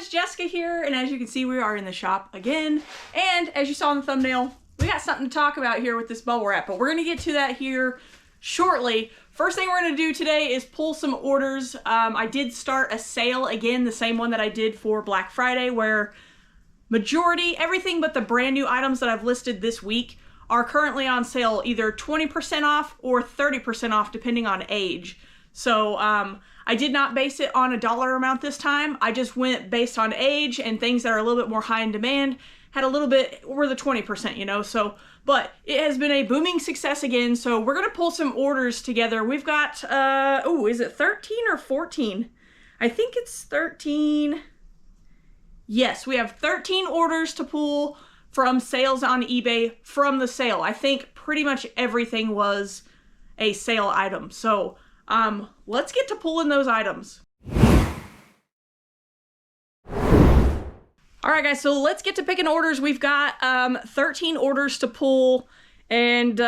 Jessica here, and as you can see, we are in the shop again. And as you saw in the thumbnail, we got something to talk about here with this bubble wrap, but we're gonna get to that here shortly. First thing we're gonna do today is pull some orders. I did start a sale again, the same one that I did for Black Friday, where majority, everything but the brand new items that I've listed this week are currently on sale, either 20% off or 30% off, depending on age. So I did not base it on a dollar amount this time. I just went based on age, and things that are a little bit more high in demand had a little bit over the 20%, you know, so, but it has been a booming success again. So we're gonna pull some orders together. We've got, oh, is it 13 or 14? I think it's 13. Yes, we have 13 orders to pull from sales on eBay from the sale. I think pretty much everything was a sale item. So let's get to pulling those items. All right, guys, so let's get to picking orders. We've got 13 orders to pull, and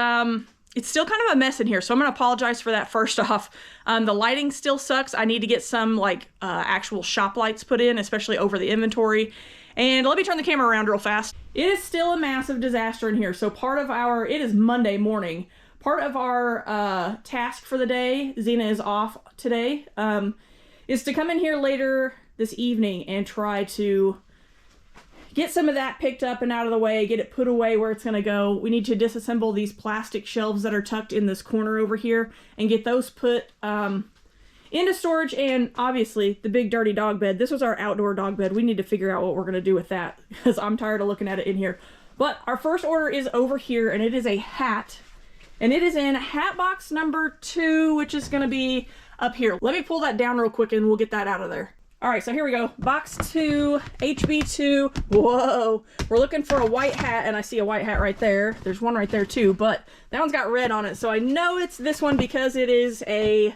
it's still kind of a mess in here, so I'm gonna apologize for that first off. The lighting still sucks. I need to get some like actual shop lights put in, especially over the inventory. And let me turn the camera around real fast. It is still a massive disaster in here. So part of our, it is Monday morning. Part of our task for the day, Xena is off today, is to come in here later this evening and try to get some of that picked up and out of the way, get it put away where it's gonna go. We need to disassemble these plastic shelves that are tucked in this corner over here and get those put into storage, and obviously the big dirty dog bed. This was our outdoor dog bed. We need to figure out what we're gonna do with that because I'm tired of looking at it in here. But our first order is over here, and it is a hat. And it is in hat box number 2, which is gonna be up here. Let me pull that down real quick and we'll get that out of there. All right, so here we go. Box 2, HB2. Whoa, we're looking for a white hat, and I see a white hat right there. There's one right there too, but that one's got red on it, so I know it's this one because it is a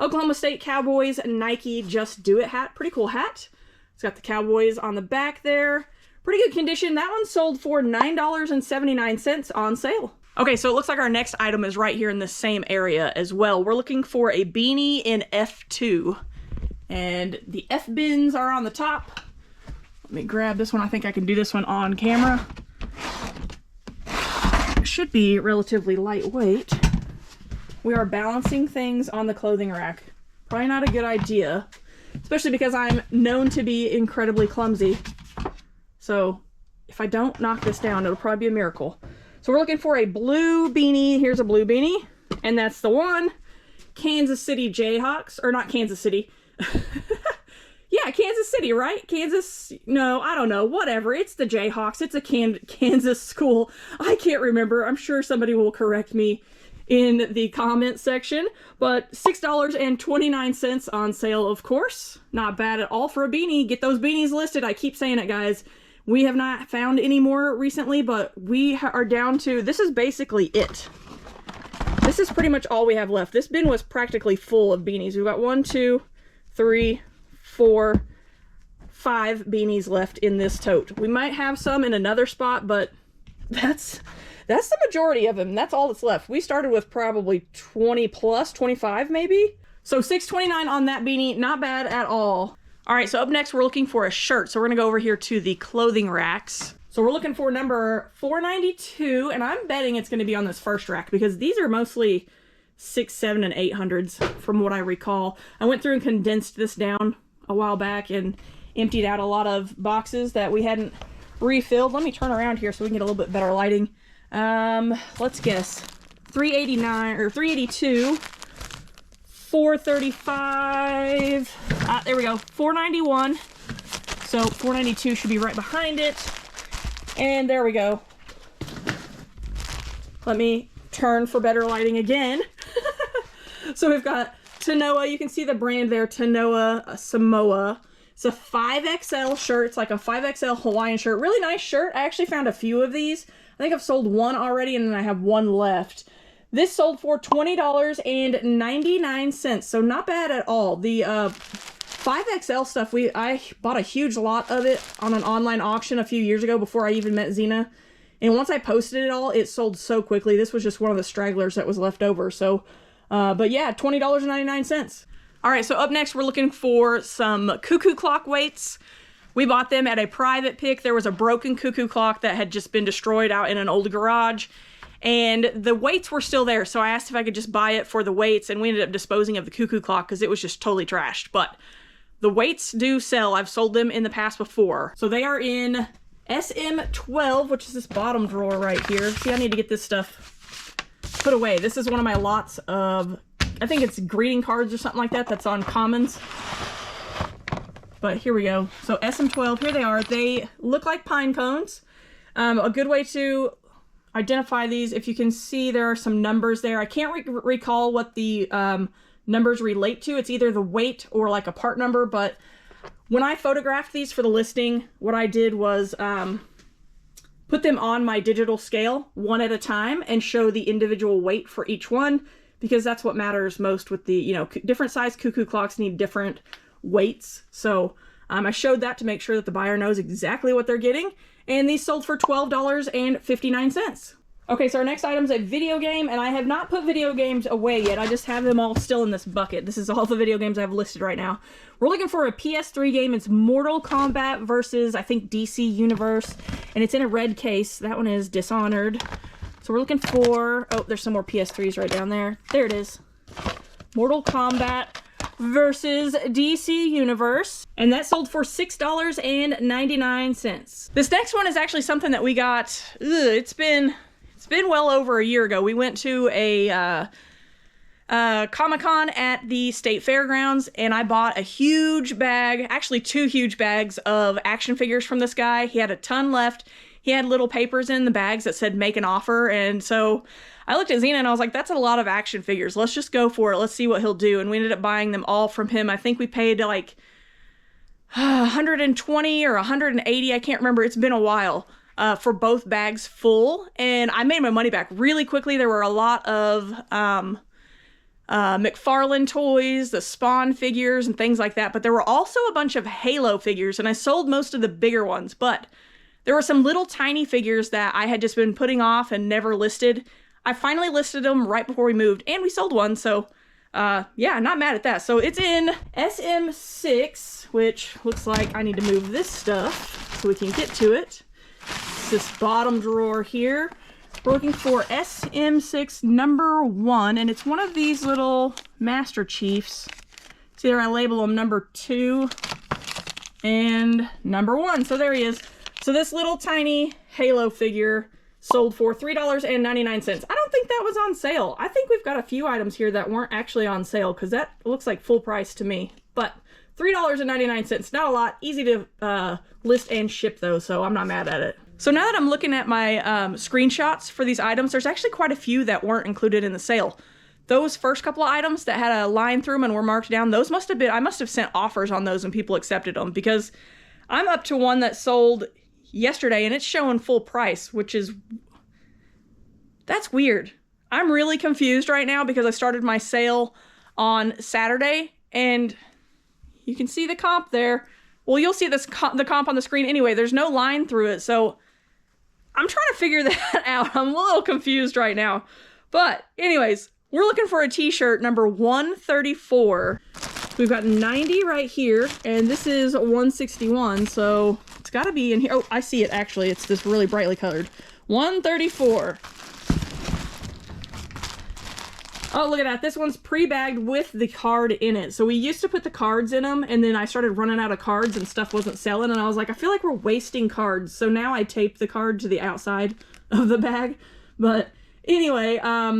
Oklahoma State Cowboys Nike Just Do It hat. Pretty cool hat. It's got the Cowboys on the back there. Pretty good condition. That one sold for $9.79 on sale. Okay, so it looks like our next item is right here in the same area as well. We're looking for a beanie in F2. And the F bins are on the top. Let me grab this one. I think I can do this one on camera. It should be relatively lightweight. We are balancing things on the clothing rack. Probably not a good idea, especially because I'm known to be incredibly clumsy. So if I don't knock this down, it'll probably be a miracle. So we're looking for a blue beanie. Here's a blue beanie, and that's the one. Kansas City Jayhawks, or not Kansas City. Yeah, Kansas City, right? Kansas, no, I don't know, whatever. It's the Jayhawks. It's a Kansas school. I can't remember. I'm sure somebody will correct me in the comment section, but $6.29 on sale, of course. Not bad at all for a beanie. Get those beanies listed. I keep saying it, guys. We have not found any more recently, but we are down to, this is basically it. This is pretty much all we have left. This bin was practically full of beanies. We've got 1, 2, 3, 4, 5 beanies left in this tote. We might have some in another spot, but that's the majority of them. That's all that's left. We started with probably 20 plus, 25 maybe. So $6.29 on that beanie, not bad at all. All right, so up next we're looking for a shirt. So we're gonna go over here to the clothing racks. So we're looking for number 492, and I'm betting it's gonna be on this first rack because these are mostly 6, 7, and 800s from what I recall. I went through and condensed this down a while back and emptied out a lot of boxes that we hadn't refilled. Let me turn around here so we can get a little bit better lighting. Let's guess. 389 or 382, 435. There we go. 491. So 492 should be right behind it. And there we go. Let me turn for better lighting again. So we've got Tanoa. You can see the brand there, Tanoa Samoa. It's a 5XL shirt. It's like a 5XL Hawaiian shirt. Really nice shirt. I actually found a few of these. I think I've sold one already, and then I have one left. This sold for $20.99, so not bad at all. The 5XL stuff, I bought a huge lot of it on an online auction a few years ago before I even met Xena. And once I posted it all, it sold so quickly. This was just one of the stragglers that was left over. So, but yeah, $20.99. All right, so up next, we're looking for some cuckoo clock weights. We bought them at a private pick. There was a broken cuckoo clock that had just been destroyed out in an old garage, and the weights were still there. So I asked if I could just buy it for the weights, and we ended up disposing of the cuckoo clock because it was just totally trashed. But the weights do sell. I've sold them in the past before. So they are in SM12, which is this bottom drawer right here. See, I need to get this stuff put away. This is one of my lots of, I think it's greeting cards or something like that that's on commons. But here we go. So SM12, here they are. They look like pine cones. A good way to identify these, if you can see, there are some numbers there. I can't recall what the numbers relate to. It's either the weight or like a part number, but when I photographed these for the listing, what I did was put them on my digital scale one at a time and show the individual weight for each one, because that's what matters most with the, you know, different size cuckoo clocks need different weights. So I showed that to make sure that the buyer knows exactly what they're getting. And these sold for $12.59. Okay, so our next item is a video game, and I have not put video games away yet. I just have them all still in this bucket. This is all the video games I have listed right now. We're looking for a PS3 game. It's Mortal Kombat versus, I think, DC Universe, and it's in a red case. That one is Dishonored. So we're looking for, oh, there's some more PS3s right down there. There it is. Mortal Kombat versus DC Universe, and that sold for $6.99. This next one is actually something that we got, it's been well over a year ago. We went to a Comic-Con at the State Fairgrounds, and I bought a huge bag, actually 2 huge bags of action figures from this guy. He had a ton left. He had little papers in the bags that said make an offer, and so I looked at Xena and I was like, that's a lot of action figures. Let's just go for it. Let's see what he'll do. And we ended up buying them all from him. I think we paid like 120 or 180. I can't remember. It's been a while. For both bags full, and I made my money back really quickly. There were a lot of McFarlane toys, the Spawn figures, and things like that, but there were also a bunch of Halo figures, and I sold most of the bigger ones, but there were some little tiny figures that I had just been putting off and never listed. I finally listed them right before we moved, and we sold one, so yeah, not mad at that. So it's in SM6, which looks like I need to move this stuff so we can get to it. This bottom drawer here. We're looking for SM6 number 1, and it's one of these little Master Chiefs. It's either I label them number 2 and number 1. So there he is. So this little tiny Halo figure sold for $3.99. I don't think that was on sale. I think we've got a few items here that weren't actually on sale, because that looks like full price to me. But $3.99, not a lot. Easy to list and ship though, so I'm not mad at it. So now that I'm looking at my screenshots for these items, there's actually quite a few that weren't included in the sale. Those first couple of items that had a line through them and were marked down, those must have been, I must have sent offers on those and people accepted them, because I'm up to one that sold yesterday and it's showing full price, which is, that's weird. I'm really confused right now because I started my sale on Saturday and you can see the comp there. Well, you'll see this the comp on the screen anyway. There's no line through it, so I'm trying to figure that out. I'm a little confused right now. But anyways, we're looking for a t-shirt number 134. We've got 90 right here, and this is 161, so it's got to be in here. Oh, I see it actually. It's this really brightly colored. 134. Oh, look at that. This one's pre-bagged with the card in it. So we used to put the cards in them, and then I started running out of cards and stuff wasn't selling, and I was like, I feel like we're wasting cards. So now I tape the card to the outside of the bag. But anyway,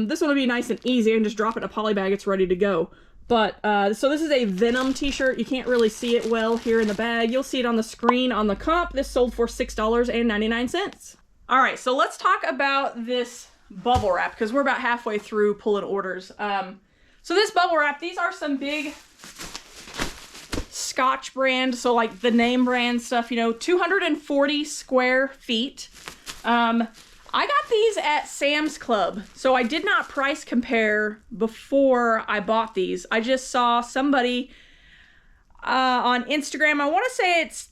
this one will be nice and easy. I can just drop it in a poly bag. It's ready to go. But, so this is a Venom t-shirt. You can't really see it well here in the bag. You'll see it on the screen on the comp. This sold for $6.99. All right, so let's talk about this bubble wrap, because we're about halfway through pulling orders. So this bubble wrap, these are some big Scotch brand, so like the name brand stuff, you know, 240 square feet. I got these at Sam's Club, so I did not price compare before I bought these. I just saw somebody on Instagram, I want to say it's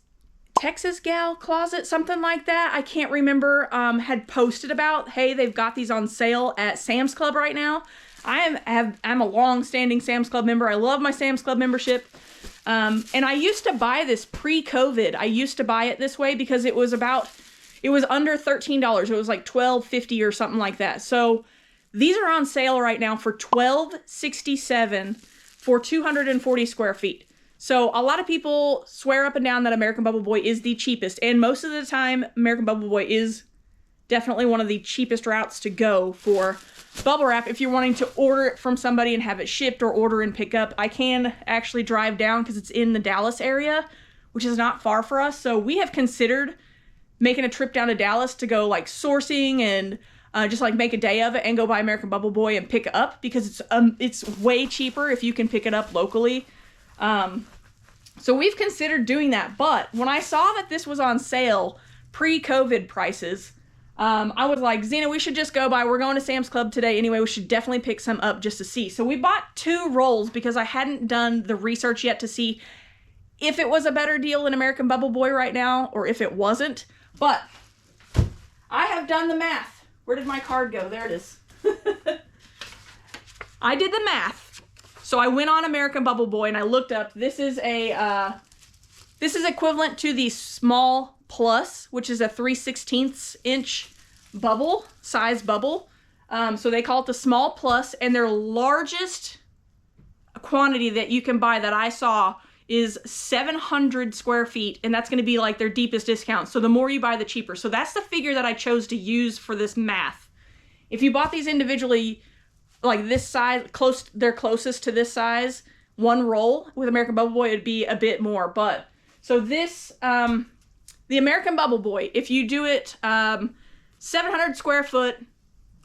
Texas Gal Closet, something like that, I can't remember, had posted about, hey, they've got these on sale at Sam's Club right now. I'm a long-standing Sam's Club member. I love my Sam's Club membership. And I used to buy this pre-COVID. I used to buy it this way because it was under $13. It was like $12.50 or something like that. So these are on sale right now for $12.67 for 240 square feet. So a lot of people swear up and down that American Bubble Boy is the cheapest. And most of the time, American Bubble Boy is definitely one of the cheapest routes to go for bubble wrap if you're wanting to order it from somebody and have it shipped or order and pick up. I can actually drive down because it's in the Dallas area, which is not far for us. So we have considered making a trip down to Dallas to go like sourcing and just like make a day of it and go buy American Bubble Boy and pick it up because it's way cheaper if you can pick it up locally. So we've considered doing that, but when I saw that this was on sale pre-COVID prices, I was like, Zena, we should just go by. We're going to Sam's Club today anyway. We should definitely pick some up just to see. So we bought 2 rolls because I hadn't done the research yet to see if it was a better deal than American Bubble Boy right now or if it wasn't. But I have done the math. Where did my card go? There it is. I did the math. So I went on American Bubble Boy and I looked up. This is equivalent to the small plus, which is a 3/16 inch bubble, size bubble. So they call it the small plus, and their largest quantity that you can buy that I saw is 700 square feet, and that's going to be like their deepest discount. So the more you buy, the cheaper. So that's the figure that I chose to use for this math. If you bought these individually, like this size, they're closest to this size, one roll with American Bubble Boy, it'd be a bit more. But so this, the American Bubble Boy, if you do it 700 square foot,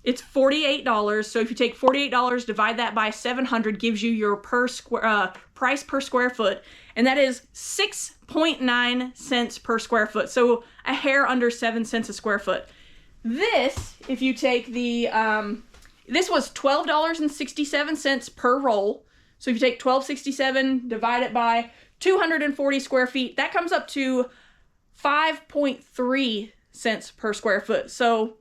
it's $48. So if you take $48, divide that by 700, gives you your price per square foot, and that is 6.9 cents per square foot. So a hair under 7 cents a square foot. This, if you take the, this was $12.67 per roll. So if you take $12.67, divide it by 240 square feet, that comes up to 5.3 cents per square foot. So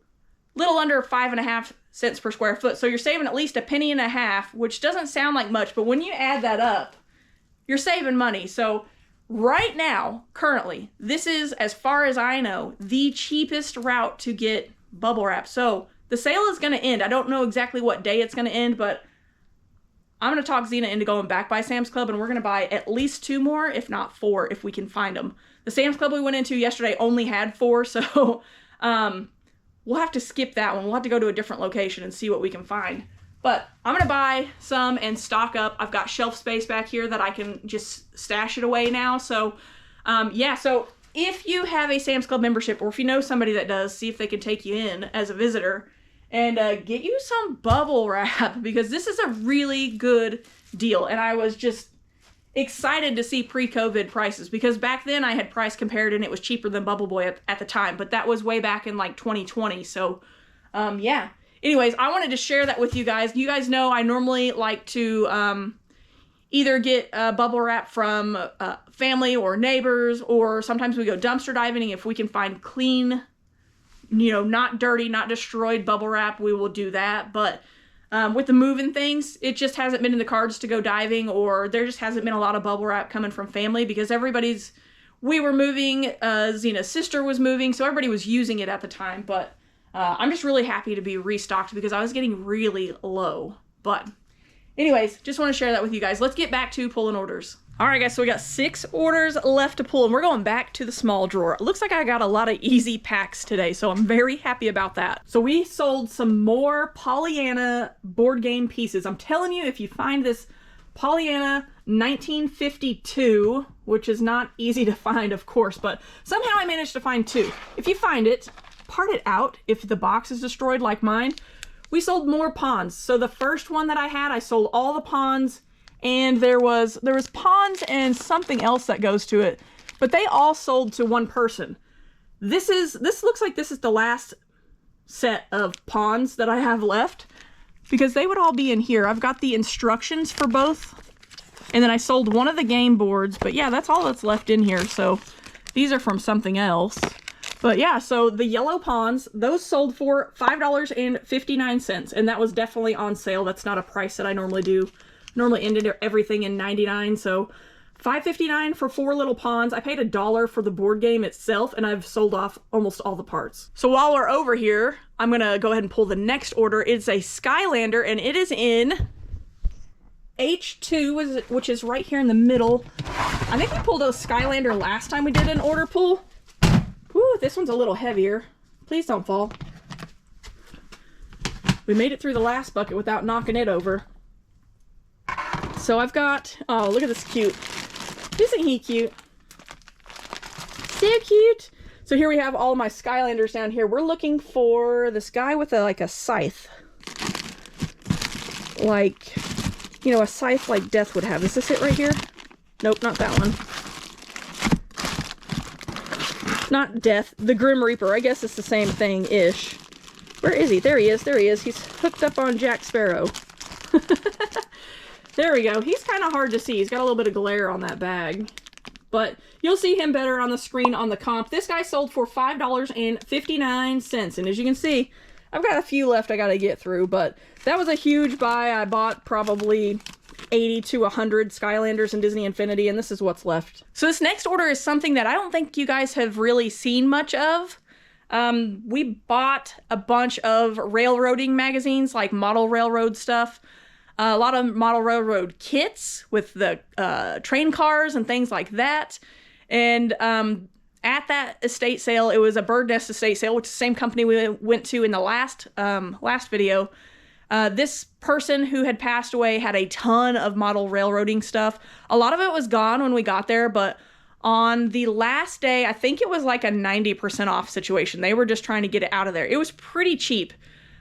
little under 5.5 cents per square foot. So you're saving at least a penny and a half, which doesn't sound like much, but when you add that up, you're saving money. So right now, currently, this is, as far as I know, the cheapest route to get bubble wrap. So the sale is going to end. I don't know exactly what day it's going to end, but I'm going to talk Zena into going back by Sam's Club, and we're going to buy at least 2 more, if not 4, if we can find them. The Sam's Club we went into yesterday only had 4, so we'll have to skip that one. We'll have to go to a different location and see what we can find. But I'm going to buy some and stock up. I've got shelf space back here that I can just stash it away now. So, yeah, so if you have a Sam's Club membership, or if you know somebody that does, see if they can take you in as a visitor and get you some bubble wrap, because this is a really good deal. And I was just excited to see pre-COVID prices, because back then I had price compared and it was cheaper than Bubble Boy at the time, but that was way back in like 2020. So, yeah. Anyways, I wanted to share that with you guys. You guys know I normally like to either get bubble wrap from family or neighbors, or sometimes we go dumpster diving. If we can find clean, you know, not dirty, not destroyed bubble wrap, we will do that. But with the moving things, it just hasn't been in the cards to go diving, or there just hasn't been a lot of bubble wrap coming from family, because we were moving, Zena's sister was moving, so everybody was using it at the time. But I'm just really happy to be restocked, because I was getting really low. But anyways, just want to share that with you guys. Let's get back to pulling orders. All right, guys, so we got 6 orders left to pull, and we're going back to the small drawer. It looks like I got a lot of easy packs today, so I'm very happy about that. So we sold some more Pollyanna board game pieces. I'm telling you, if you find this Pollyanna 1952, which is not easy to find, of course, but somehow I managed to find 2. If you find it, part it out if the box is destroyed like mine. We sold more pawns. So the first one that I had, I sold all the pawns, and there was pawns and something else that goes to it, but they all sold to one person. This looks like this is the last set of pawns that I have left, because they would all be in here. I've got the instructions for both, and then I sold one of the game boards, but yeah, that's all that's left in here. So these are from something else. But yeah, so the yellow pawns, those sold for $5.59, and that was definitely on sale. That's not a price that I normally do. Normally ended everything in 99, so $5.59 for 4 little pawns. I paid $1 for the board game itself, and I've sold off almost all the parts. So while we're over here, I'm gonna go ahead and pull the next order. It's a Skylander, and it is in H2, which is right here in the middle. I think we pulled a Skylander last time we did an order pull. Woo, this one's a little heavier. Please don't fall. We made it through the last bucket without knocking it over. So I've got, oh, look at this cute. Isn't he cute? So cute. So here we have all my Skylanders down here. We're looking for this guy with like a scythe. Like, you know, a scythe like Death would have. Is this it right here? Nope, not that one. Not Death, the Grim Reaper. I guess it's the same thing-ish. Where is he? There he is. There he is. He's hooked up on Jack Sparrow. There we go. He's kind of hard to see. He's got a little bit of glare on that bag. But you'll see him better on the screen on the comp. This guy sold for $5.59. And as you can see, I've got a few left I got to get through. But that was a huge buy. I bought probably 80 to 100 Skylanders in Disney Infinity, and this is what's left. So this next order is something that I don't think you guys have really seen much of. We bought a bunch of railroading magazines, like model railroad stuff. A lot of model railroad kits with the train cars and things like that. And at that estate sale, it was a Bird Nest estate sale, which is the same company we went to in the last video. This person who had passed away had a ton of model railroading stuff. A lot of it was gone when we got there, but on the last day, I think it was like a 90% off situation. They were just trying to get it out of there. It was pretty cheap.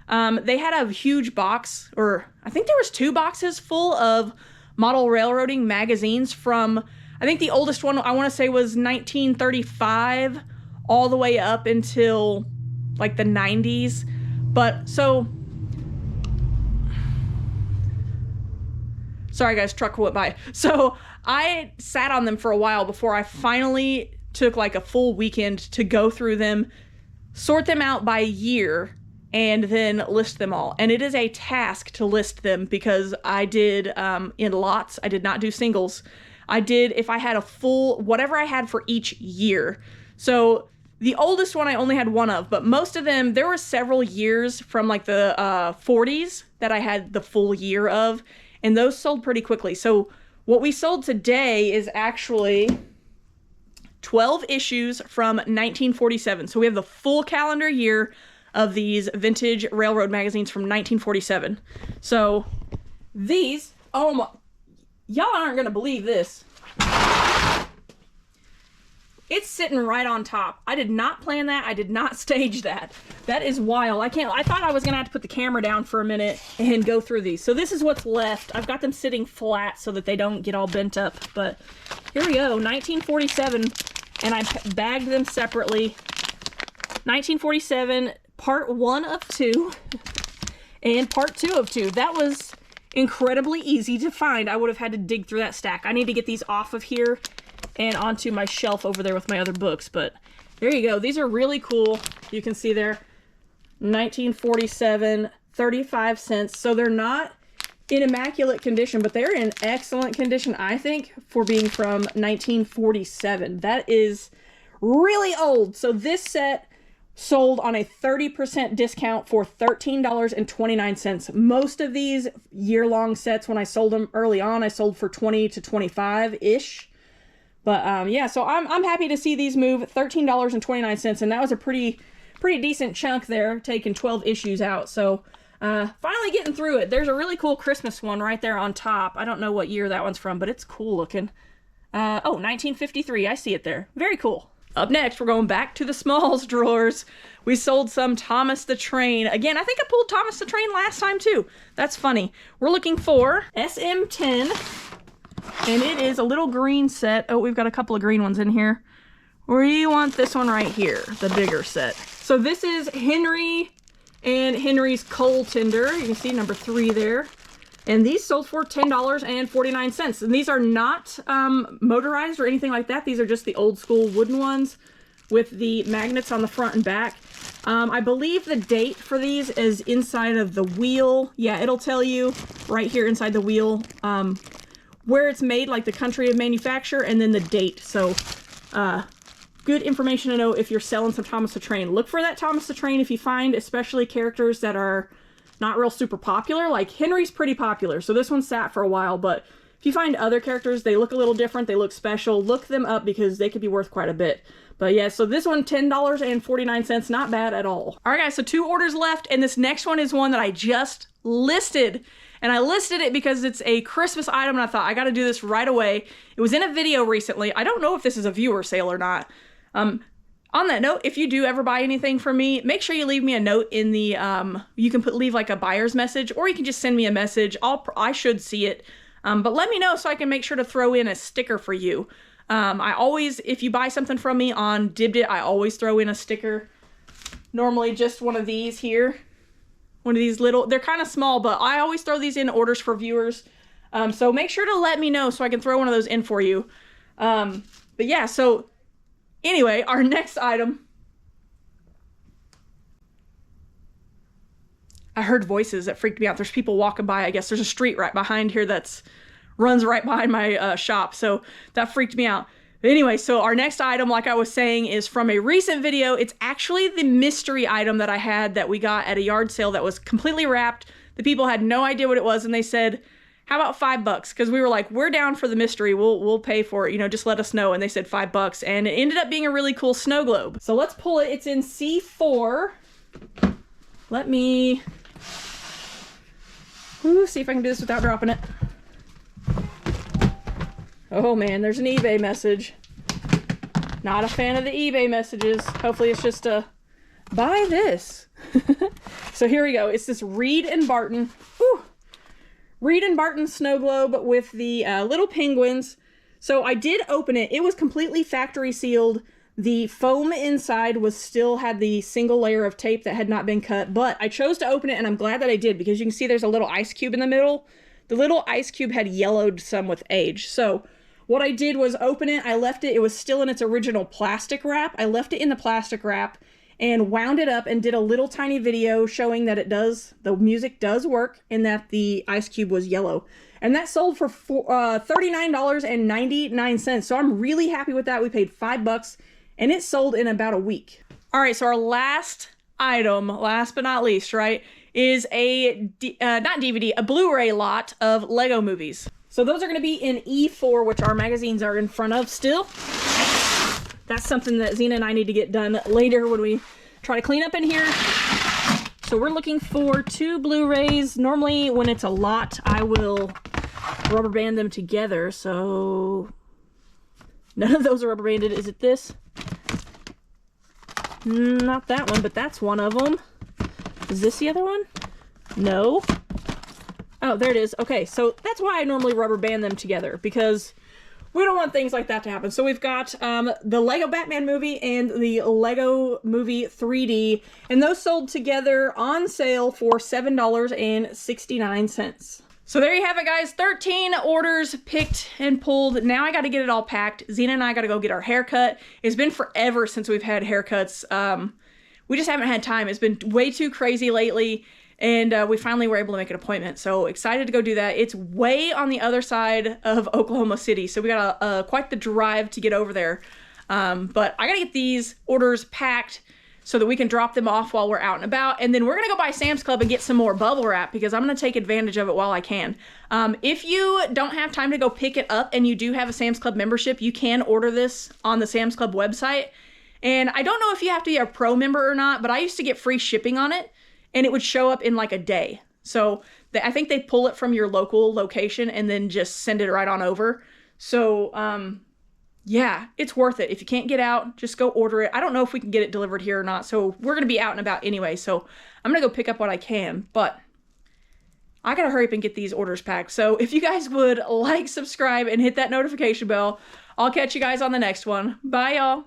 They had a huge box, or I think there was 2 boxes full of model railroading magazines from, I think the oldest one I want to say was 1935 all the way up until like the 90s. But so, sorry guys, truck went by. So I sat on them for a while before I finally took like a full weekend to go through them, sort them out by year, and then list them all. And it is a task to list them because I did in lots. I did not do singles. I did if I had a full, whatever I had for each year. So the oldest one I only had one of, but most of them, there were several years from like the 40s that I had the full year of, and those sold pretty quickly. So what we sold today is actually 12 issues from 1947. So we have the full calendar year of these vintage railroad magazines from 1947. So these, oh my, y'all aren't gonna believe this. It's sitting right on top. I did not plan that. I did not stage that. That is wild. I thought I was gonna have to put the camera down for a minute and go through these. So this is what's left. I've got them sitting flat so that they don't get all bent up. But here we go, 1947, and I bagged them separately. 1947, part 1 of 2, and part 2 of 2. That was incredibly easy to find. I would have had to dig through that stack. I need to get these off of here and onto my shelf over there with my other books, but there you go. These are really cool. You can see there, 1947, 35 cents. So they're not in immaculate condition, but they're in excellent condition, I think, for being from 1947. That is really old. So this set sold on a 30% discount for $13.29. Most of these year-long sets, when I sold them early on, I sold for 20 to 25-ish. But yeah, so I'm happy to see these move $13.29, and that was a pretty decent chunk there, taking 12 issues out. So finally getting through it. There's a really cool Christmas one right there on top. I don't know what year that one's from, but it's cool looking. Oh, 1953. I see it there. Very cool. Up next, we're going back to the Smalls drawers. We sold some Thomas the Train. Again, I think I pulled Thomas the Train last time too. That's funny. We're looking for SM10, and it is a little green set. Oh, we've got a couple of green ones in here. We want this one right here, the bigger set. So this is Henry and Henry's Coal Tender. You can see number 3 there. And these sold for $10.49. And these are not motorized or anything like that. These are just the old school wooden ones with the magnets on the front and back. I believe the date for these is inside of the wheel. Yeah, it'll tell you right here inside the wheel where it's made, like the country of manufacture, and then the date. So good information to know if you're selling some Thomas the Train. Look for that Thomas the Train if you find especially characters that are not real super popular. Like Henry's pretty popular, so this one sat for a while, but if you find other characters, they look a little different, they look special, look them up because they could be worth quite a bit. But yeah, so this one, $10.49, not bad at all. All right guys, so 2 orders left, and this next one is one that I just listed. And I listed it because it's a Christmas item, and I thought I gotta do this right away. It was in a video recently. I don't know if this is a viewer sale or not. On that note, if you do ever buy anything from me, make sure you leave me a note in the, you can leave like a buyer's message, or you can just send me a message. I should see it. But let me know so I can make sure to throw in a sticker for you. I always, if you buy something from me on Dibdit, I always throw in a sticker. Normally just one of these here. One of these little, they're kind of small, but I always throw these in orders for viewers. So make sure to let me know so I can throw one of those in for you. But yeah, so anyway, our next item. I heard voices that freaked me out. There's people walking by. I guess there's a street right behind here that's runs right behind my shop, so that freaked me out. But anyway, so our next item, like I was saying, is from a recent video. It's actually the mystery item that I had that we got at a yard sale that was completely wrapped. The people had no idea what it was, and they said, how about $5? Because we were like, we're down for the mystery. We'll pay for it. You know, just let us know. And they said $5, and it ended up being a really cool snow globe. So let's pull it. It's in C4. Let me see if I can do this without dropping it. Oh man, there's an eBay message. Not a fan of the eBay messages. Hopefully it's just a buy this. So here we go. It's this Reed and Barton. Whew. Reed and Barton snow globe with the little penguins. So I did open it. It was completely factory sealed. The foam inside still had the single layer of tape that had not been cut, but I chose to open it, and I'm glad that I did because you can see there's a little ice cube in the middle. The little ice cube had yellowed some with age. So what I did was open it. I left it. It was still in its original plastic wrap. I left it in the plastic wrap and wound it up and did a little tiny video showing that the music does work and that the ice cube was yellow. And that sold for $39.99. So I'm really happy with that. We paid $5 and it sold in about a week. All right, so our last item, last but not least, right, is a, not DVD, a Blu-ray lot of Lego movies. So those are going to be in E4, which our magazines are in front of still. That's something that Xena and I need to get done later when we try to clean up in here. So we're looking for 2 Blu-rays. Normally when it's a lot, I will rubber band them together. So none of those are rubber banded. Is it this? Not that one, but that's one of them. Is this the other one? No. Oh, there it is. Okay, so that's why I normally rubber band them together, because we don't want things like that to happen. So we've got the Lego Batman movie and the Lego movie 3D, and those sold together on sale for $7.69. So there you have it, guys. 13 orders picked and pulled. Now I got to get it all packed. Xena and I got to go get our haircut. It's been forever since we've had haircuts. We just haven't had time. It's been way too crazy lately. And we finally were able to make an appointment. So excited to go do that. It's way on the other side of Oklahoma City. So we got quite the drive to get over there. But I got to get these orders packed so that we can drop them off while we're out and about. And then we're gonna go by Sam's Club and get some more bubble wrap because I'm gonna take advantage of it while I can. If you don't have time to go pick it up and you do have a Sam's Club membership, you can order this on the Sam's Club website. And I don't know if you have to be a pro member or not, but I used to get free shipping on it and it would show up in like a day. So I think they pull it from your local location and then just send it right on over. So, yeah, it's worth it. If you can't get out, just go order it. I don't know if we can get it delivered here or not, so we're going to be out and about anyway, so I'm going to go pick up what I can, but I got to hurry up and get these orders packed. So if you guys would like, subscribe, and hit that notification bell, I'll catch you guys on the next one. Bye, y'all.